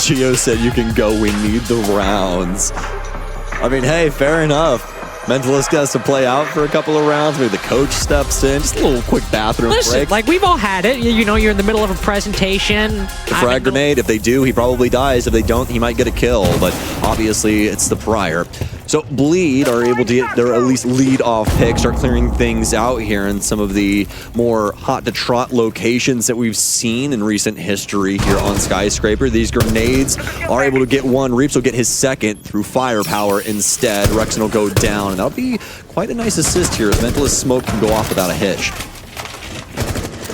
Gio said you can go, we need the rounds. I mean, hey, fair enough. Mentalist has to play out for a couple of rounds. Maybe the coach steps in. Just a little quick bathroom break. Like, we've all had it. You know, you're in the middle of a presentation. The frag grenade, if they do, he probably dies. If they don't, he might get a kill. But obviously, it's the prior. So Bleed are able to get their at least lead-off pick, start clearing things out here in some of the more hot-to-trot locations that we've seen in recent history here on Skyscraper. These grenades are able to get one. Reaps will get his second through firepower instead. Rexen will go down, and that'll be quite a nice assist here as Mentalist Smoke can go off without a hitch.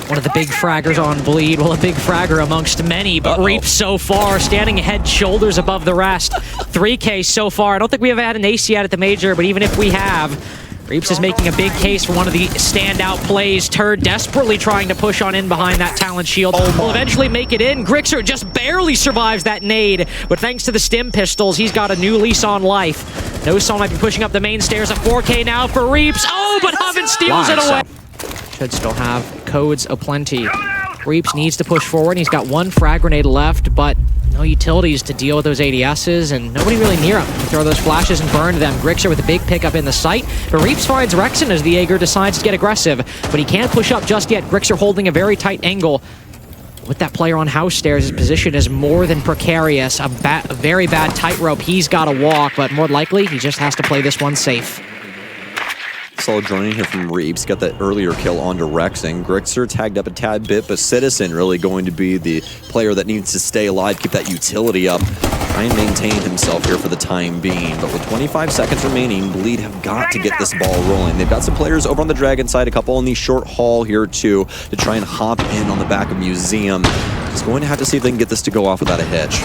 One of the big fraggers on Bleed. Well, a big fragger amongst many, but Reaps so far standing head shoulders above the rest. 3K so far. I don't think we have had an ace yet at the major, but even if we have, Reaps is making a big case for one of the standout plays. Turd desperately trying to push on in behind that talent shield. Will eventually make it in. Grixer just barely survives that nade, but thanks to the stim pistols, he's got a new lease on life. No Son might be pushing up the main stairs. A 4K now for Reaps. Oh, but Hoven steals it away. Should still have codes aplenty. Reaps needs to push forward. He's got one frag grenade left, but no utilities to deal with those ADSs, and nobody really near him to throw those flashes and burn them. Grixer with a big pickup in the sight, but Reaps finds Rexen as the Jaeger decides to get aggressive, but he can't push up just yet. Grixer holding a very tight angle. With that player on house stairs, his position is more than precarious. A very bad tightrope he's got to walk, but more likely, he just has to play this one safe. Solid joining here from Reaps. Got that earlier kill onto Rexen. Grixer tagged up a tad bit, but Citizen really going to be the player that needs to stay alive, keep that utility up, try and maintain himself here for the time being. But with 25 seconds remaining, Bleed have got to get this ball rolling. They've got some players over on the Dragon side, a couple on the short haul here too, to try and hop in on the back of Museum. Just going to have to see if they can get this to go off without a hitch.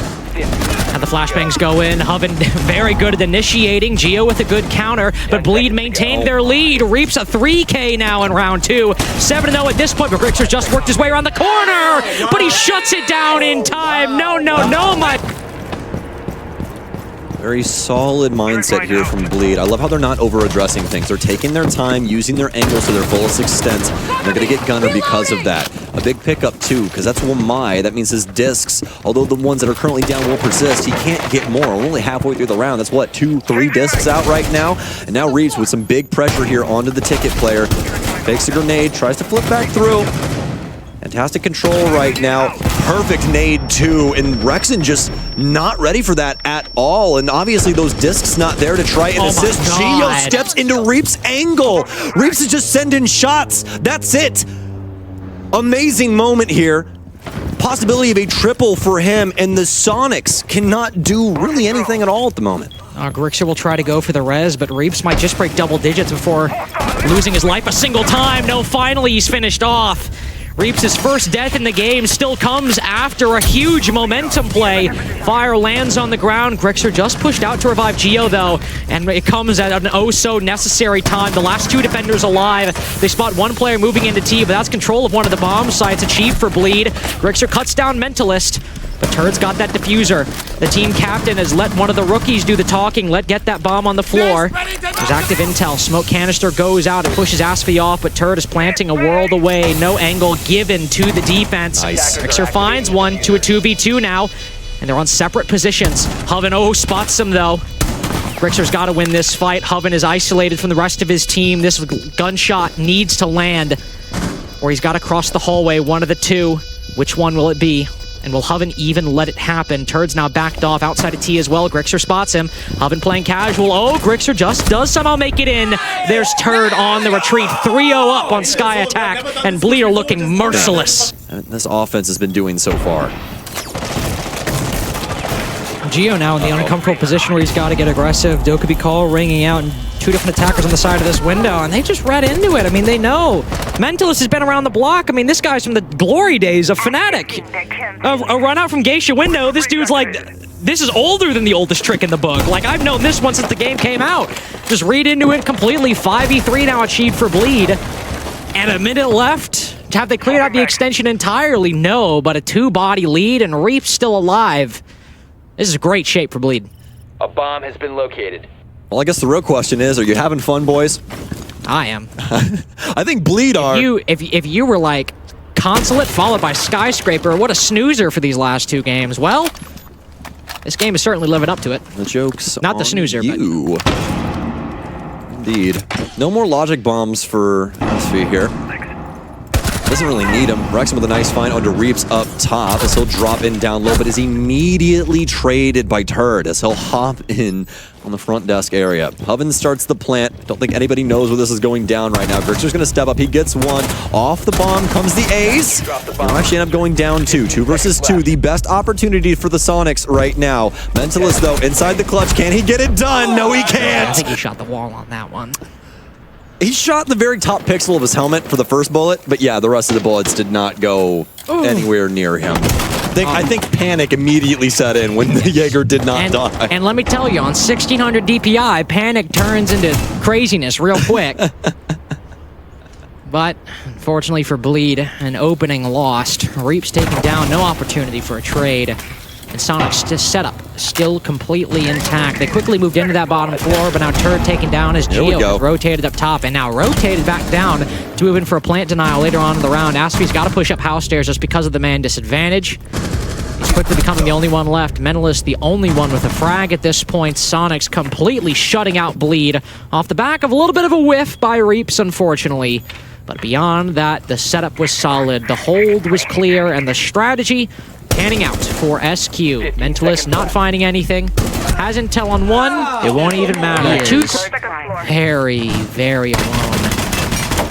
And the flashbangs go in. Hoven very good at initiating. Gio with a good counter, but Bleed maintained their lead. Reaps a 3K now in round 2. 7-0 at this point, but Grixer's just worked his way around the corner, but he shuts it down in time. No, my... Very solid mindset here from Bleed. I love how they're not over-addressing things. They're taking their time, using their angles to their fullest extent, and they're going to get Gunner because of that. A big pickup, too, because that's Wamai. That means his discs, although the ones that are currently down will persist, he can't get more. We're only halfway through the round. That's what, 2-3 discs out right now? And now Reaps with some big pressure here onto the ticket player. Fakes a grenade, tries to flip back through. Fantastic control right now. Perfect nade too, and Rexen just not ready for that at all. And obviously those discs not there to try and assist. Gio steps into Reaps' angle. Reaps is just sending shots. That's it. Amazing moment here. Possibility of a triple for him, and the Soniqs cannot do really anything at all at the moment. Grixer will try to go for the res, but Reaps might just break double digits before losing his life a single time. No, finally he's finished off. Reaps' first death in the game still comes after a huge momentum play. Fire lands on the ground. Grixer just pushed out to revive Gio, though, and it comes at an oh-so-necessary time. The last two defenders alive. They spot one player moving into T, but that's control of one of the bomb sites achieved for Bleed. Grixer cuts down Mentalist, but Turd's got that diffuser. The team captain has let one of the rookies do the talking. Get that bomb on the floor. There's active intel. Smoke canister goes out and pushes Asfi off, but Turd is planting a world away. No angle given to the defense. Nice. Grixer finds one to a 2v2 now, and they're on separate positions. Hoven, spots him though. Grixer's got to win this fight. Hoven is isolated from the rest of his team. This gunshot needs to land, or he's got to cross the hallway, one of the two. Which one will it be? And will Hoven even let it happen? Turd's now backed off outside of T as well. Grixer spots him. Hoven playing casual. Grixer just does somehow make it in. There's Turd on the retreat. 3-0 up on Sky Attack, and Bleed are looking merciless. This offense has been doing so far. Gio now in the uncomfortable position where he's got to get aggressive. Dokubi call ringing out, and two different attackers on the side of this window, and they just read into it. I mean, they know. Mentalist has been around the block. I mean, this guy's from the glory days of Fnatic. A run out from Geisha window. This dude's like, this is older than the oldest trick in the book. Like, I've known this one since the game came out. Just read into it completely. 5v3 now achieved for Bleed. And a minute left. Have they cleared out the extension entirely? No, but a two-body lead, and Reap's still alive. This is great shape for Bleed. A bomb has been located. Well, I guess the real question is, are you having fun, boys? I am. I think Bleed are. If you were like Consulate followed by Skyscraper, what a snoozer for these last two games. Well, This game is certainly living up to it. The joke's Not the on snoozer, but- you. Indeed. No more logic bombs for SV here. Doesn't really need him. Rexon with a nice find onto Reaps up top as he'll drop in down low, but is immediately traded by Turd as he'll hop in on the front desk area. Hoven starts the plant. Don't think anybody knows where this is going down right now. Grixer's going to step up. He gets one. Off the bomb comes the ace. They'll actually end up going down two. 2 versus 2. The best opportunity for the Soniqs right now. Mentalist, though, inside the clutch. Can he get it done? No, he I can't. think he shot the wall on that one. He shot the very top pixel of his helmet for the first bullet, but yeah, the rest of the bullets did not go anywhere near him. I think panic immediately set in when the Jaeger did not die. And let me tell you, on 1600 DPI, panic turns into craziness real quick. But, unfortunately for Bleed, an opening lost. Reap's taken down, no opportunity for a trade. And Soniqs' setup still completely intact. They quickly moved into that bottom floor, but now Turd taken down as Geo is rotated up top and now rotated back down to move in for a plant denial later on in the round. Asphy's got to push up house stairs just because of the man disadvantage. He's quickly becoming the only one left. Mentalist the only one with a frag at this point. Soniqs completely shutting out Bleed off the back of a little bit of a whiff by Reaps, unfortunately. But beyond that, the setup was solid, the hold was clear, and the strategy panning out for SQ. Mentalist not finding anything. Has intel on one. It won't even matter. Two. Very, very alone.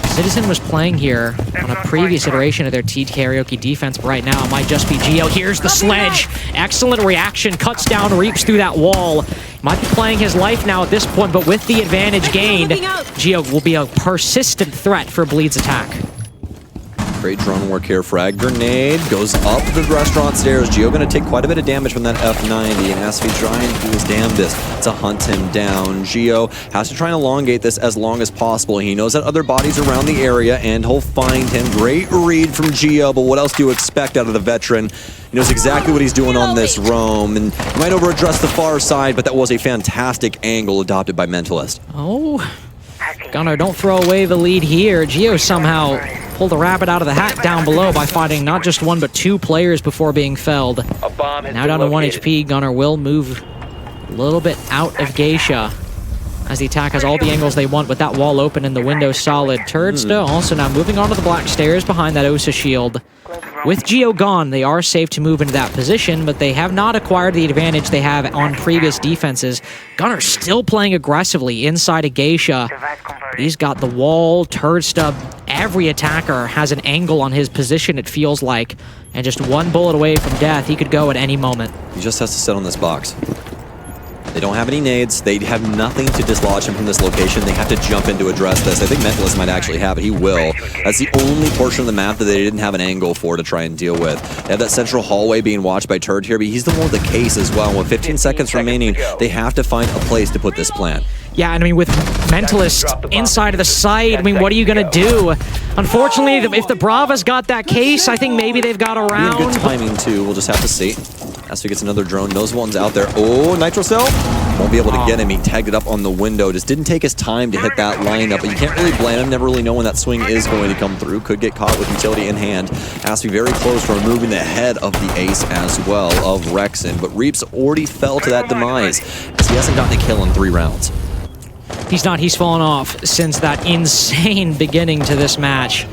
Citizen was playing here on a previous iteration of their T karaoke defense, but right now it might just be Geo. Here's the sledge. Excellent reaction. Cuts down, Reaps through that wall. Might be playing his life now at this point, but with the advantage gained, Geo will be a persistent threat for Bleed's attack. Great drone work here. Frag grenade goes up the restaurant stairs. Geo going to take quite a bit of damage from that F90, and Asphy trying to do his damnedest to hunt him down. Geo has to try and elongate this as long as possible. He knows that other bodies around the area, and he'll find him. Great read from Geo, but what else do you expect out of the veteran? He knows exactly what he's doing on this roam, and he might over-address the far side, but that was a fantastic angle adopted by Mentalist. Oh, Gunnar, don't throw away the lead here. Geo somehow pulled a rabbit out of the hat down below by fighting not just one but two players before being felled. Now down to 1 HP, Gunnar will move a little bit out of Geisha as the attack has all the angles they want with that wall open and the window solid. Turdsta also now moving onto the black stairs behind that Osa shield. With Geo gone, they are safe to move into that position, but they have not acquired the advantage they have on previous defenses. Gunnar still playing aggressively inside of Geisha. He's got the wall, Turdsta. Every attacker has an angle on his position, it feels like. And just one bullet away from death, he could go at any moment. He just has to sit on this box. They don't have any nades. They have nothing to dislodge him from this location. They have to jump in to address this. I think Mentalist might actually have it. He will. That's the only portion of the map that they didn't have an angle for to try and deal with. They have that central hallway being watched by Turd here, but he's the one with the case as well. With 15 seconds remaining, they have to find a place to put this plant. Yeah, and I mean, with Mentalist inside of the site, I mean, what are you going to do? Unfortunately, if the Brava's got that case, I think maybe they've got a round. Good timing, too. We'll just have to see. Asphy gets another drone. Knows one's out there. Oh, Nitro Cell. Won't be able to get him. He tagged it up on the window. Just didn't take his time to hit that lineup. But you can't really blame him. Never really know when that swing is going to come through. Could get caught with utility in hand. Asphy very close to removing the head of the ace as well of Rexon. But Reaps already fell to that demise as he hasn't gotten a kill in 3 rounds. He's not. He's fallen off since that insane beginning to this match.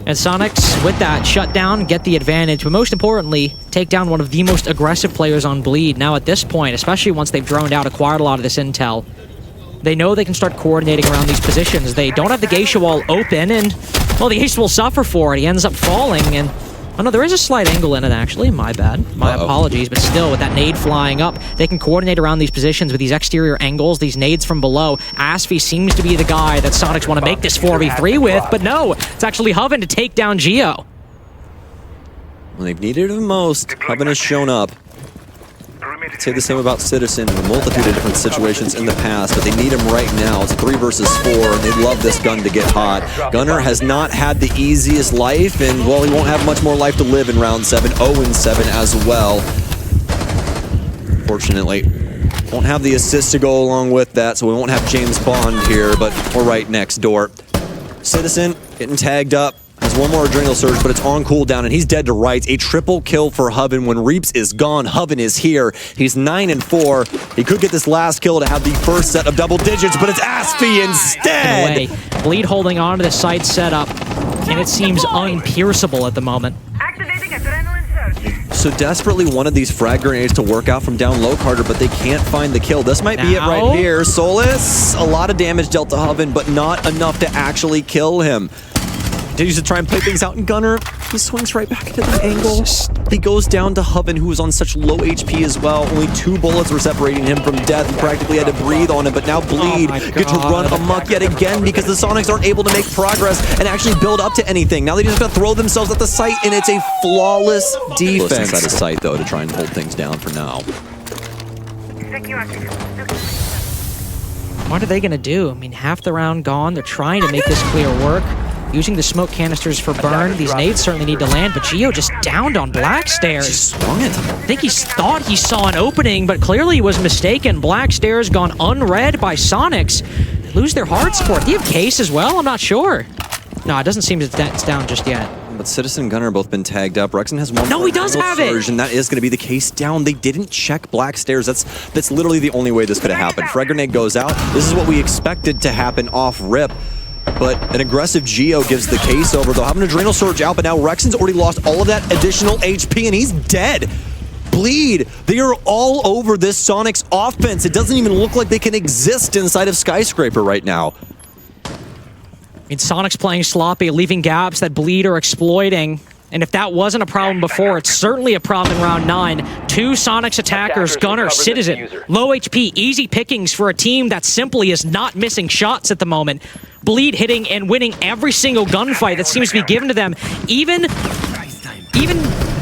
And Soniqs, with that, shut down, get the advantage, but most importantly, take down one of the most aggressive players on Bleed. Now at this point, especially once they've droned out, acquired a lot of this intel, they know they can start coordinating around these positions. They don't have the Geisha wall open, and, well, the ace will suffer for it. He ends up falling, and, oh no, there is a slight angle in it, actually. My bad. My apologies, but still, with that nade flying up, they can coordinate around these positions with these exterior angles, these nades from below. Asphy seems to be the guy that Soniqs want to make this 4v3 with, but no, it's actually Hoven to take down Geo. When they've needed it the most, Hoven has shown up. I'd say the same about Citizen in a multitude of different situations in the past, but they need him right now. It's 3 versus 4, and they'd love this gun to get hot. Gunnar has not had the easiest life, and, well, he won't have much more life to live in round 7. 0-7 as well. Fortunately, won't have the assist to go along with that, so we won't have James Bond here, but we're right next door. Citizen getting tagged up. Has one more Adrenal Surge, but it's on cooldown, and he's dead to rights. A triple kill for Hoven. When Reaps is gone, Hoven is here. He's 9-4. He could get this last kill to have the first set of double digits, but it's Asphy instead! Bleed holding on to the site setup, and it seems unpierceable at the moment. Activating adrenaline surge. So desperately wanted these frag grenades to work out from down low, Carter, but they can't find the kill. This might be it right here. Solus, a lot of damage dealt to Hoven, but not enough to actually kill him. Continues to try and play things out in Gunner. He swings right back into the angle. He goes down to Hoven, who is on such low HP as well. Only 2 bullets were separating him from death. He practically had to breathe on him, but now Bleed get to run amok yet again because the Soniqs aren't able to make progress and actually build up to anything. Now they just gotta throw themselves at the site, and it's a flawless defense. Inside of sight, though, to try and hold things down for now. What are they gonna do? I mean, half the round gone. They're trying to make this clear work. Using the smoke canisters for burn. These nades certainly need to land, but Gio just downed on Black Stairs. He swung it. I think he thought he saw an opening, but clearly he was mistaken. Black Stairs gone unread by Soniqs. They lose their hard support. Do you have Case as well? I'm not sure. No, it doesn't seem it's down just yet. But Citizen and Gunner have both been tagged up. Rexon has one. No, he does have it. And that is going to be the case down. They didn't check Black Stairs. That's literally the only way this could have happened. Frag grenade goes out. This is what we expected to happen off rip. But an aggressive Geo gives the case over. They'll have an Adrenal Surge out, but now Rexon's already lost all of that additional HP, and he's dead. Bleed. They are all over this Soniqs offense. It doesn't even look like they can exist inside of Skyscraper right now. I mean, Soniqs playing sloppy, leaving gaps that Bleed are exploiting. And if that wasn't a problem before, it's certainly a problem in round 9. 2 Soniqs attackers, Gunner, Citizen, low HP, easy pickings for a team that simply is not missing shots at the moment. Bleed hitting and winning every single gunfight that seems to be given to them. Even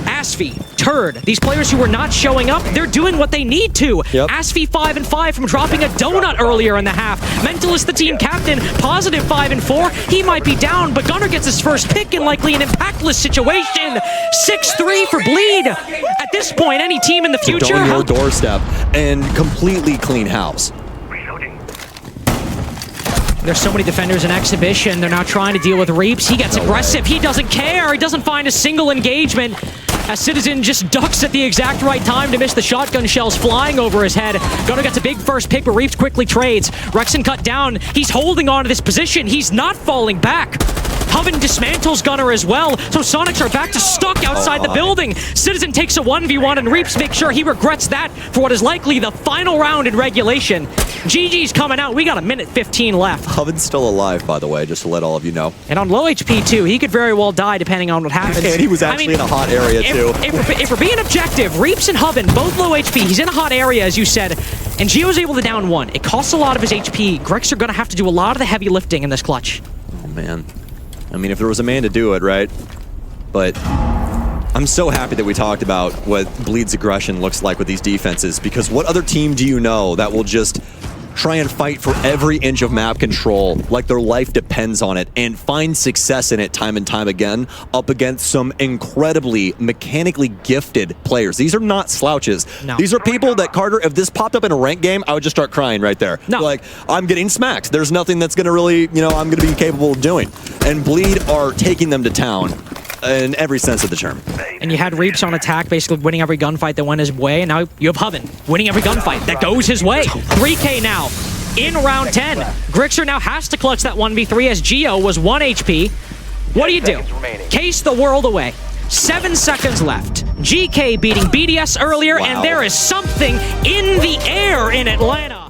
Asphy, Turd, these players who are not showing up, they're doing what they need to. Yep. Asphy 5-5 from dropping a donut earlier in the half. Mentalist, the team captain, positive 5-4. He might be down, but Gunner gets his first pick in likely an impactless situation. 6-3 for Bleed. At this point, any team in the future... On your doorstep and completely clean house. There's so many defenders in Exhibition. They're now trying to deal with Reaps. He gets aggressive. He doesn't care. He doesn't find a single engagement. As Citizen just ducks at the exact right time to miss the shotgun shells flying over his head. Gunner gets a big first pick, but Reaps quickly trades. Rexon cut down. He's holding on to this position. He's not falling back. Hoven dismantles Gunner as well, so Soniqs are back to stuck outside the building. Citizen takes a 1v1, and Reaps makes sure he regrets that for what is likely the final round in regulation. GG's coming out. We got 1:15 left. Hoven's still alive, by the way, just to let all of you know. And on low HP, too. He could very well die, depending on what happens. And he was actually in a hot area, too. If we're being objective, Reaps and Hoven, both low HP. He's in a hot area, as you said, and Gio's able to down 1. It costs a lot of his HP. Grex are going to have to do a lot of the heavy lifting in this clutch. Oh, man. I mean, if there was a man to do it, right? But I'm so happy that we talked about what Bleed's aggression looks like with these defenses, because what other team do you know that will just try and fight for every inch of map control like their life depends on it and find success in it time and time again up against some incredibly mechanically gifted players? These are not slouches. No. These are people that, Carter, if this popped up in a ranked game, I would just start crying right there. No. Like, I'm getting smacked. There's nothing that's going to really, I'm going to be capable of doing. And Bleed are taking them to town in every sense of the term. And you had Reaps on attack, basically winning every gunfight that went his way, and now you have Hoven winning every gunfight that goes his way. 3K now in round 10. Grixer now has to clutch that 1v3 as Gio was 1 HP. What do you do? Case the world away. 7 seconds left. GK beating BDS earlier, and there is something in the air in Atlanta.